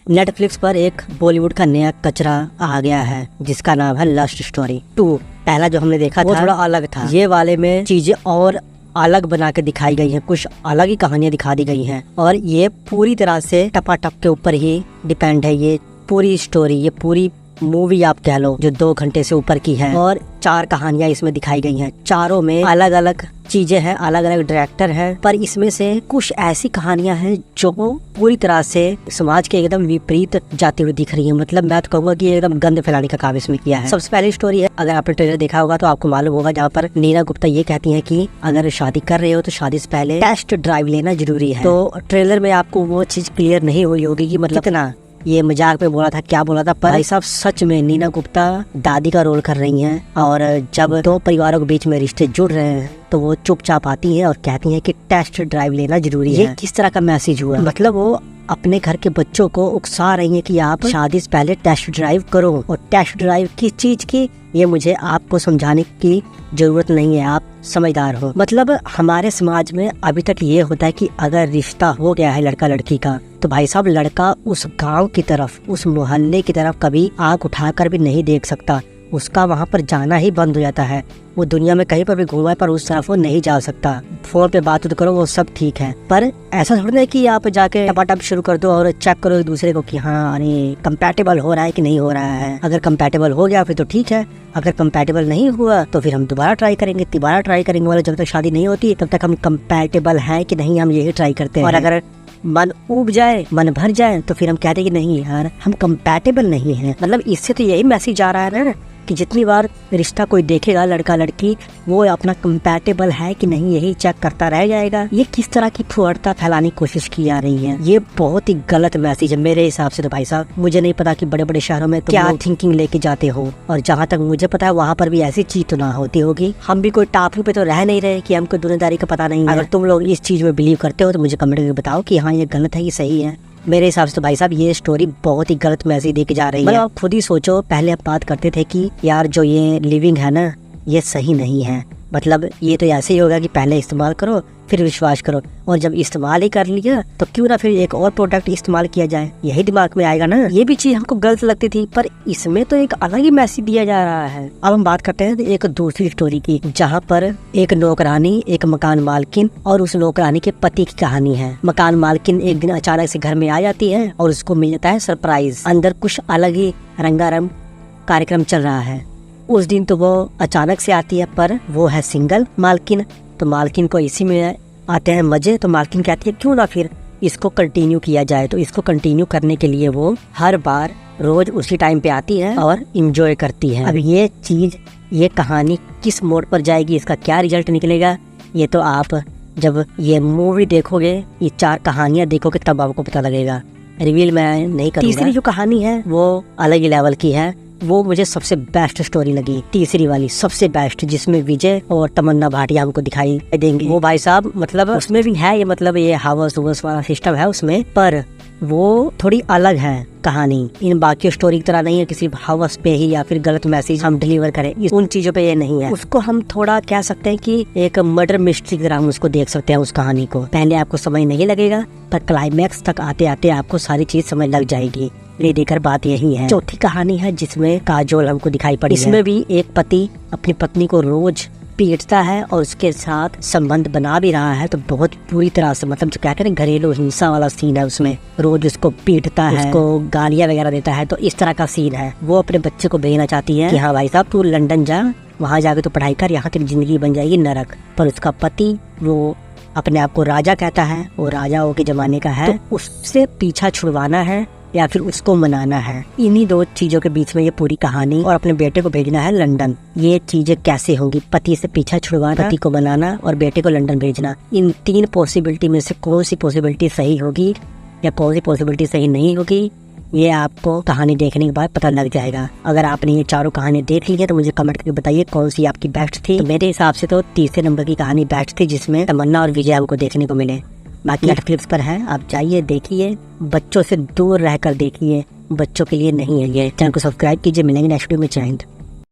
Netflix पर एक बॉलीवुड का नया कचरा आ गया है जिसका नाम है लस्ट स्टोरी 2। पहला जो हमने देखा था थोड़ा अलग था, ये वाले में चीजें और अलग बना के दिखाई गई हैं, कुछ अलग ही कहानियां दिखा दी गई हैं और ये पूरी तरह से टपाटप के ऊपर ही डिपेंड है। ये पूरी स्टोरी, ये पूरी मूवी आप कह लो, जो 2 घंटे से ऊपर की है और 4 कहानियां इसमें दिखाई गई हैं। चारों में अलग अलग चीजें हैं, अलग अलग डायरेक्टर हैं, पर इसमें से कुछ ऐसी कहानियां हैं जो पूरी तरह से समाज के एकदम विपरीत जाती हुई दिख रही है। मतलब मैं तो कहूंगा कि एकदम गंद फैलाने का काम इसमें किया है। सबसे पहली स्टोरी है, अगर आपने ट्रेलर देखा होगा तो आपको मालूम होगा, जहाँ पर नीना गुप्ता ये कहती है कि अगर शादी कर रहे हो तो शादी से पहले टेस्ट ड्राइव लेना जरूरी है। तो ट्रेलर में आपको वो चीज क्लियर नहीं हुई होगी कि मतलब कितना ये मजाक में बोला था, क्या बोला था, पर भाई साहब सच में नीना गुप्ता दादी का रोल कर रही हैं। और जब 2 परिवारों के बीच में रिश्ते जुड़ रहे हैं तो वो चुपचाप आती हैं और कहती हैं कि टेस्ट ड्राइव लेना जरूरी है। ये किस तरह का मैसेज हुआ? मतलब वो अपने घर के बच्चों को उकसा रही हैं कि आप शादी से पहले टेस्ट ड्राइव करो। और टेस्ट ड्राइव किस चीज की, ये मुझे आपको समझाने की जरूरत नहीं है, आप समझदार हो। मतलब हमारे समाज में अभी तक ये होता है कि अगर रिश्ता हो गया है लड़का लड़की का, तो भाई साहब लड़का उस गांव की तरफ, उस मोहल्ले की तरफ कभी आंख उठाकर भी नहीं देख सकता। उसका वहाँ पर जाना ही बंद हो जाता है। वो दुनिया में कहीं पर भी घूमा है पर उस तरफ वो नहीं जा सकता। फोन पे बात करो वो सब ठीक है, पर ऐसा थोड़ी ना कि आप जाके टपाटप शुरू कर दो और चेक करो एक दूसरे को कि हाँ अरे कंपैटिबल हो रहा है कि नहीं हो रहा है। अगर कंपैटिबल हो गया फिर तो ठीक है, अगर कंपैटिबल नहीं हुआ तो फिर हम दोबारा ट्राई करेंगे, तिबारा ट्राई करेंगे। वाला जब तक शादी नहीं होती तब तक हम कंपैटिबल है कि नहीं हम यही ट्राई करते हैं। और अगर मन उब जाए, मन भर जाए, तो फिर हम कहते हैं कि नहीं यार हम कंपैटिबल नहीं हैं। मतलब इससे तो यही मैसेज आ रहा है ना कि जितनी बार रिश्ता कोई देखेगा लड़का लड़की, वो अपना कंपैटिबल है कि नहीं यही चेक करता रह जाएगा। ये किस तरह की फुहड़ता फैलाने की कोशिश की जा रही है, ये बहुत ही गलत मैसेज है मेरे हिसाब से। तो भाई साहब मुझे नहीं पता कि बड़े बड़े शहरों में क्या थिंकिंग लेके जाते हो, और जहाँ तक मुझे पता है वहाँ पर भी ऐसी चीज तो ना होती होगी। हम भी कोई टापू पे तो रह नहीं रहे कि हमको दुनियादारी का पता नहीं है। अगर तुम लोग इस चीज में बिलीव करते हो तो मुझे कमेंट करके बताओ कि हाँ ये गलत है कि सही है। मेरे हिसाब से तो भाई साहब ये स्टोरी बहुत ही गलत मैसेज देके जा रही है। मतलब आप खुद ही सोचो, पहले आप बात करते थे कि यार जो ये लिविंग है ना ये सही नहीं है। मतलब ये तो ऐसे ही होगा कि पहले इस्तेमाल करो फिर विश्वास करो, और जब इस्तेमाल ही कर लिया तो क्यों ना फिर एक और प्रोडक्ट इस्तेमाल किया जाए, यही दिमाग में आएगा ना। ये भी चीज हमको गलत लगती थी, पर इसमें तो एक अलग ही मैसेज दिया जा रहा है। अब हम बात करते हैं एक दूसरी स्टोरी की, जहाँ पर एक नौकरानी, एक मकान मालकिन और उस नौकरानी के पति की कहानी है। मकान मालकिन एक दिन अचानक से घर में आ जाती है और उसको मिल जाता है सरप्राइज, अंदर कुछ अलग ही रंगारंग कार्यक्रम चल रहा है। उस दिन तो वो अचानक से आती है, पर वो है सिंगल मालकिन, तो मालकिन को इसी में आते हैं मजे। तो मालकिन कहती है क्यों ना फिर इसको कंटिन्यू किया जाए। तो इसको कंटिन्यू करने के लिए वो हर बार रोज उसी टाइम पे आती है और इंजॉय करती है। अब ये चीज, ये कहानी किस मोड़ पर जाएगी, इसका क्या रिजल्ट निकलेगा, ये तो आप जब ये मूवी देखोगे, ये 4 कहानियां देखोगे तब आपको पता लगेगा। रिवील मैं नहीं करूंगा। तीसरी जो कहानी है वो अलग ही लेवल की है, वो मुझे सबसे बेस्ट स्टोरी लगी। तीसरी वाली सबसे बेस्ट, जिसमें विजय और तमन्ना भाटिया हमको दिखाई देंगे। वो भाई साहब मतलब उसमें भी है ये, मतलब ये हावस वाला सिस्टम है उसमें, पर वो थोड़ी अलग है कहानी। इन बाकी स्टोरी की तरह नहीं है किसी हवस पे ही या फिर गलत मैसेज हम डिलीवर करें, उन चीजों पे ये नहीं है। उसको हम थोड़ा कह सकते हैं कि एक मर्डर मिस्ट्री की तरह हम उसको देख सकते हैं। उस कहानी को पहले आपको समझ नहीं लगेगा, पर क्लाइमैक्स तक आते आते आपको सारी चीज समझ लग जाएगी। ले देकर बात यही है। चौथी कहानी है जिसमें काजोल हमको दिखाई पड़ी। इसमें भी एक पति अपनी पत्नी को रोज पीटता है और उसके साथ संबंध बना भी रहा है, तो बहुत पूरी तरह से, मतलब जो कहते हैं घरेलू हिंसा वाला सीन है उसमें। रोज उसको पीटता है, उसको गालियां वगैरह देता है, तो इस तरह का सीन है। वो अपने बच्चे को भेजना चाहती है कि हाँ भाई साहब तू लंदन जा, वहाँ जाके तो पढ़ाई कर, यहाँ तेरी जिंदगी बन जाएगी नरक। पर उसका पति वो अपने आप को राजा कहता है, वो राजाओं के जमाने का है, तो उससे पीछा छुड़वाना है या फिर उसको मनाना है। इन्हीं 2 चीजों के बीच में ये पूरी कहानी, और अपने बेटे को भेजना है लंदन। ये चीजें कैसे होंगी, पति से पीछा छुड़वाना, पति को मनाना और बेटे को लंदन भेजना। इन 3 पॉसिबिलिटी में से कौन सी पॉसिबिलिटी सही होगी या कौन सी पॉसिबिलिटी सही नहीं होगी, ये आपको कहानी देखने के बाद पता लग जाएगा। अगर आपने ये 4 कहानी देख ली है तो मुझे कमेंट करके बताइए कौन सी आपकी बेस्ट थी। तो मेरे हिसाब से तो तीसरे नंबर की कहानी बेस्ट थी, जिसमें तमन्ना और विजय आपको देखने को मिले। बाकी नेटफ्लिक्स पर है, आप जाइए देखिए, बच्चों से दूर रहकर देखिए, बच्चों के लिए नहीं है ये। चैनल को सब्सक्राइब कीजिए, मिलेंगे नेक्स्ट वीडियो में। जय हिंद।